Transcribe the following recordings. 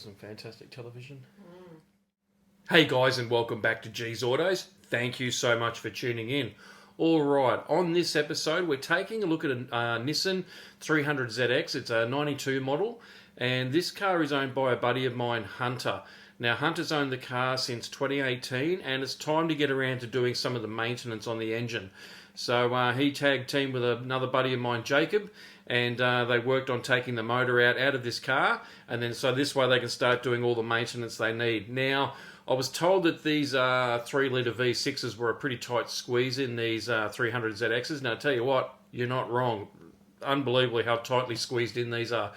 some fantastic television. Hey guys, and welcome back to G's Autos. Thank you so much for tuning in. Alright, on this episode we're taking a look at a Nissan 300ZX. It's a 92 model, and this car is owned by a buddy of mine, Hunter. Now, Hunter's owned the car since 2018, and it's time to get around to doing some of the maintenance on the engine. So he tagged team with another buddy of mine, Jacob, and they worked on taking the motor out of this car, and then so this way they can start doing all the maintenance they need. Now, I was told that these 3-litre V6s were a pretty tight squeeze in these 300ZXs. Now, I tell you what, you're not wrong. Unbelievably how tightly squeezed in these are,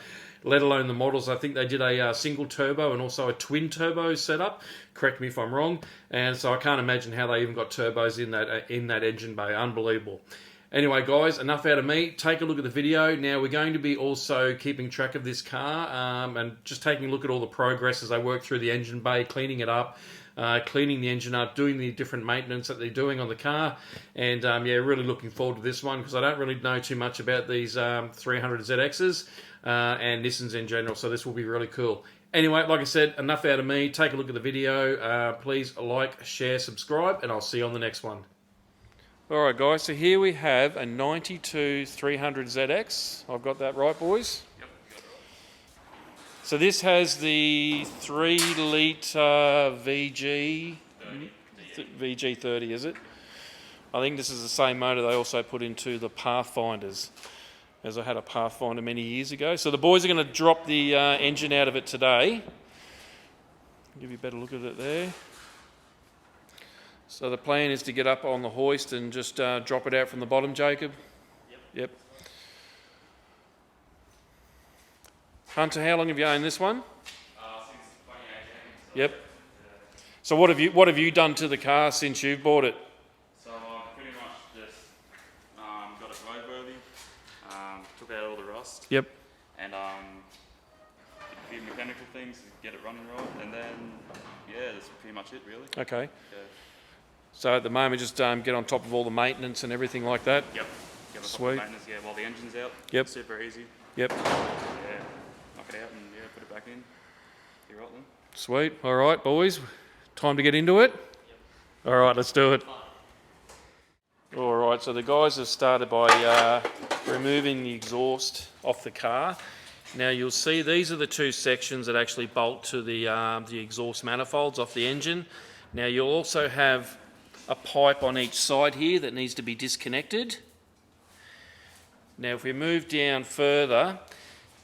let alone the models. I think they did a single turbo and also a twin turbo setup. Correct me if I'm wrong. And so I can't imagine how they even got turbos in that engine bay. Unbelievable. Anyway, guys, enough out of me. Take a look at the video. Now, we're going to be also keeping track of this car and just taking a look at all the progress as I work through the engine bay, cleaning it up, cleaning the engine up, doing the different maintenance that they're doing on the car. And yeah, really looking forward to this one because I don't really know too much about these 300ZXs and Nissans in general, so this will be really cool. Anyway, like I said, enough out of me. Take a look at the video. Please like, share, subscribe, and I'll see you on the next one. Alright guys, so here we have a 92 300ZX. I've got that right, boys? Yep. So this has the 3-litre VG30, is it? I think this is the same motor they also put into the Pathfinders, as I had a Pathfinder many years ago. So the boys are going to drop the engine out of it today. Give you a better look at it there. So the plan is to get up on the hoist and just drop it out from the bottom, Jacob? Yep. Hunter, how long have you owned this one? Since 2018. Yep. So what have you done to the car since you've bought it? So I pretty much just got it roadworthy, took out all the rust. Yep. And did a few mechanical things to get it running right, and then yeah, that's pretty much it really. Okay. Yeah. So at the moment, just get on top of all the maintenance and everything like that? Yep. Get Sweet. Maintenance, yeah, while the engine's out. Yep. Super easy. Yep. Yeah. Knock it out and yeah, put it back in. Be right then. Sweet. All right, boys. Time to get into it? Yep. All right, let's do it. All right, so the guys have started by removing the exhaust off the car. Now you'll see these are the two sections that actually bolt to the exhaust manifolds off the engine. Now you'll also have a pipe on each side here that needs to be disconnected. Now if we move down further,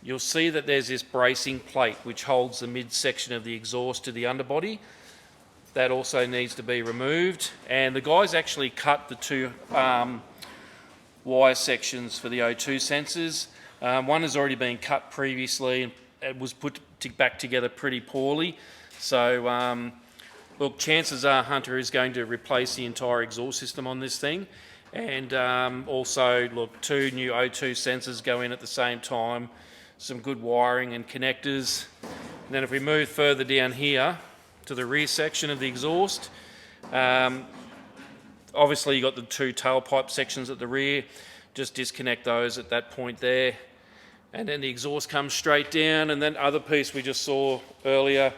you'll see that there's this bracing plate which holds the midsection of the exhaust to the underbody. That also needs to be removed, and the guys actually cut the two wire sections for the O2 sensors. One has already been cut previously and it was put back together pretty poorly. So look, chances are Hunter is going to replace the entire exhaust system on this thing, and also look, 2 new O2 sensors go in at the same time, some good wiring and connectors. And then if we move further down here to the rear section of the exhaust, obviously you've got the 2 tailpipe sections at the rear. Just disconnect those at that point there, and then the exhaust comes straight down. And that other piece we just saw earlier,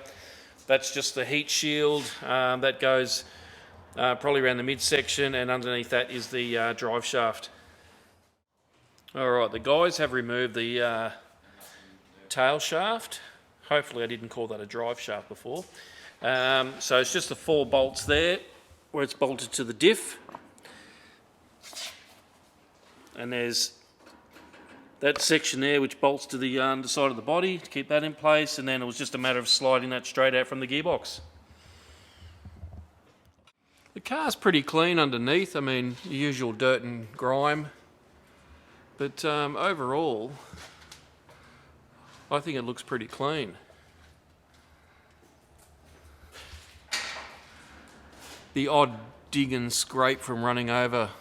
that's just the heat shield that goes probably around the midsection, and underneath that is the drive shaft. Alright, the guys have removed the tail shaft. Hopefully I didn't call that a drive shaft before. So it's just the 4 bolts there where it's bolted to the diff. And there's that section there which bolts to the underside of the body to keep that in place, and then it was just a matter of sliding that straight out from the gearbox. The car's pretty clean underneath, I mean the usual dirt and grime, but overall I think it looks pretty clean. The odd dig and scrape from running over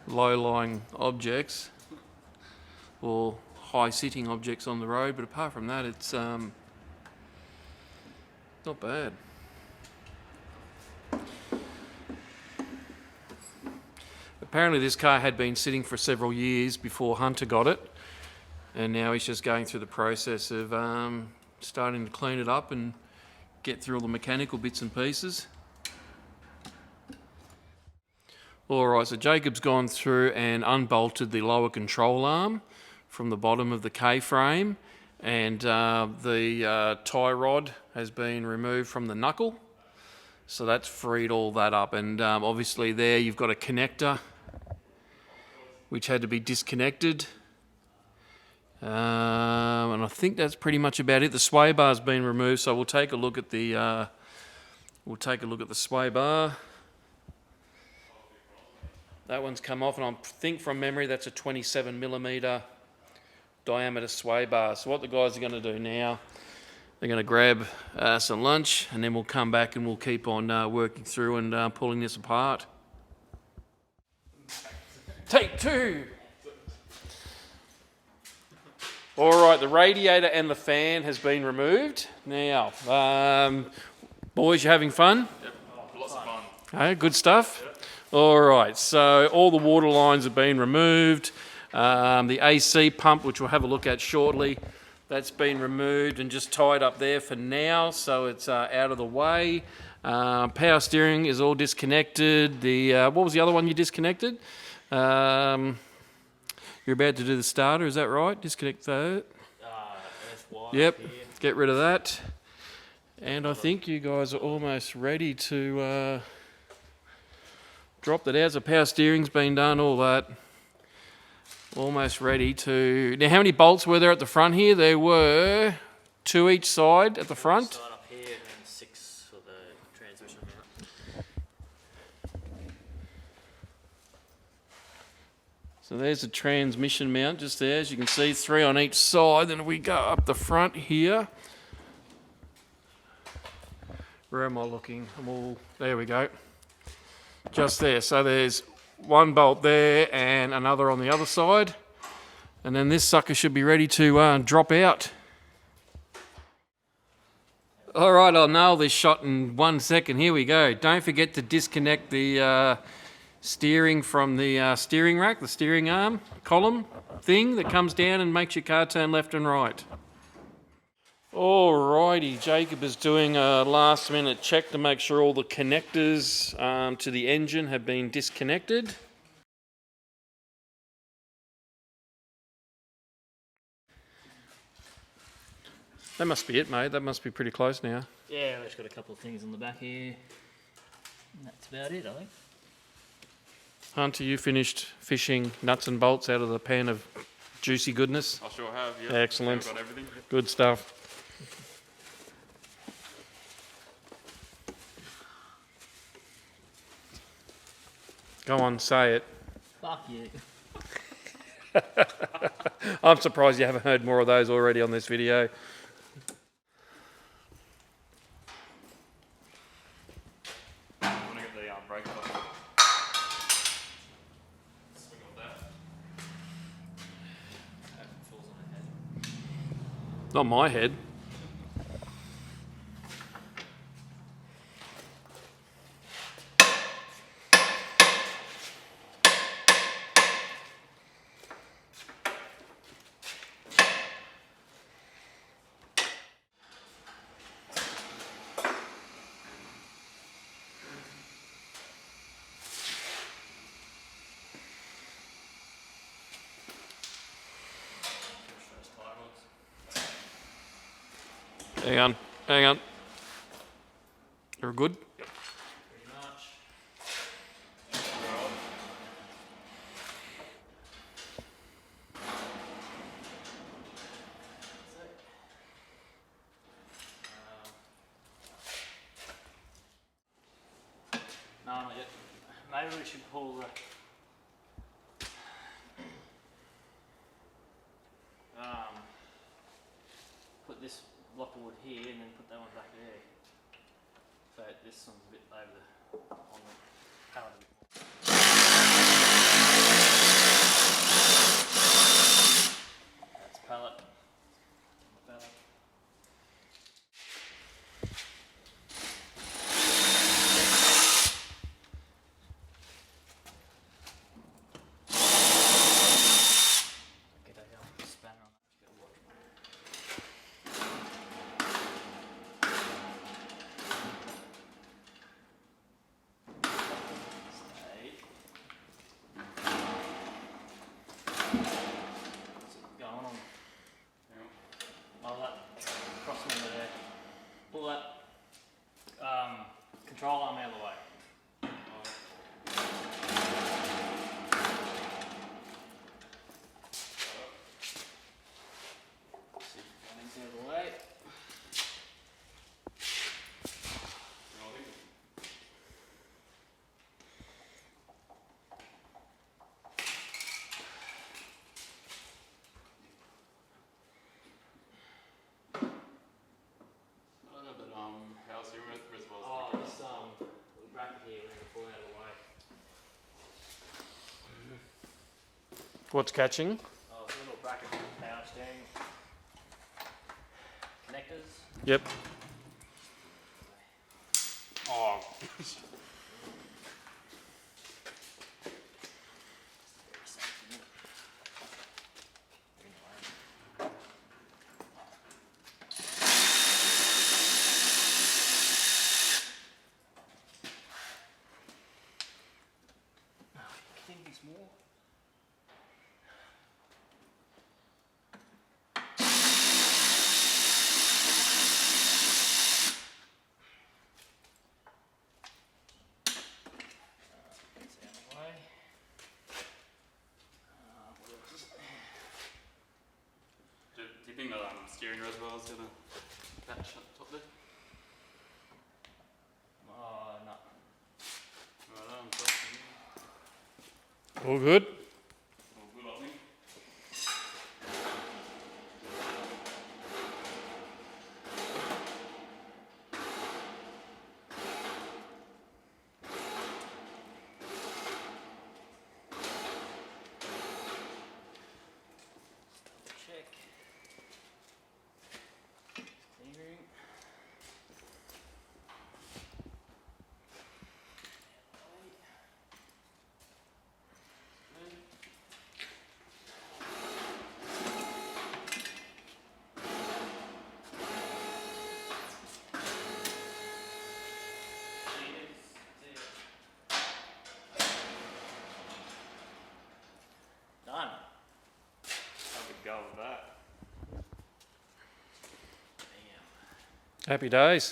low-lying objects or high-sitting objects on the road, but apart from that, it's not bad. Apparently this car had been sitting for several years before Hunter got it, and now he's just going through the process of starting to clean it up and get through all the mechanical bits and pieces. Alright, so Jacob's gone through and unbolted the lower control arm from the bottom of the K-frame, and the tie rod has been removed from the knuckle. So that's freed all that up, and obviously there you've got a connector which had to be disconnected. And I think that's pretty much about it. The sway bar's been removed, so we'll take a look at the sway bar. That one's come off, and I think from memory that's a 27mm diameter sway bar. So what the guys are going to do now, they're going to grab some lunch, and then we'll come back and we'll keep on working through and pulling this apart. Take two. Alright, the radiator and the fan has been removed. Now, boys, you having fun? Yep. Lots of fun. Okay, good stuff. Yep. Alright, so all the water lines have been removed. The AC pump, which we'll have a look at shortly, that's been removed and just tied up there for now, so it's out of the way. Power steering is all disconnected. What was the other one you disconnected? You're about to do the starter, is that right? Disconnect that. Yep, get rid of that. And I think you guys are almost ready to drop that out. So power steering's been done, all that. Almost ready to... Now, how many bolts were there at the front here? There were 2 each side at the front. Side up here and then 6 for the transmission mount. So there's the transmission mount just there. As you can see, 3 on each side. Then we go up the front here. Where am I looking? There we go. Just there. So there's 1 bolt there and another on the other side. And then this sucker should be ready to drop out. Alright, I'll nail this shot in 1 second. Here we go. Don't forget to disconnect the steering from the steering rack, the steering arm column thing that comes down and makes your car turn left and right. Alrighty, Jacob is doing a last minute check to make sure all the connectors to the engine have been disconnected. That must be it, mate. That must be pretty close now. Yeah, we've just got a couple of things on the back here. And that's about it, I think. Hunter, you finished fishing nuts and bolts out of the pan of juicy goodness? I sure have, yeah. Excellent. Got everything. Good stuff. Go on, say it. Fuck you. I'm surprised you haven't heard more of those already on this video. I want to get the brake off. Swing on that. Hope it falls on the head. Not my head. Hang on. You're good? Pretty much. No, not yet. Maybe we should pull the... put this block of wood here and then put that one back there. So this one's a bit over on the pallet a bit more. That's pallet. Pallet. Get a spanner on that. What's catching? Oh, it's a little bracket for the power steering. Connectors. Yep. Oh. Can be small. Do you think that steering reservoir is going to catch up top there? No. Right on, top. All good? All good, I think. Check. Steering. Done. Have a go with that. Damn. Happy days.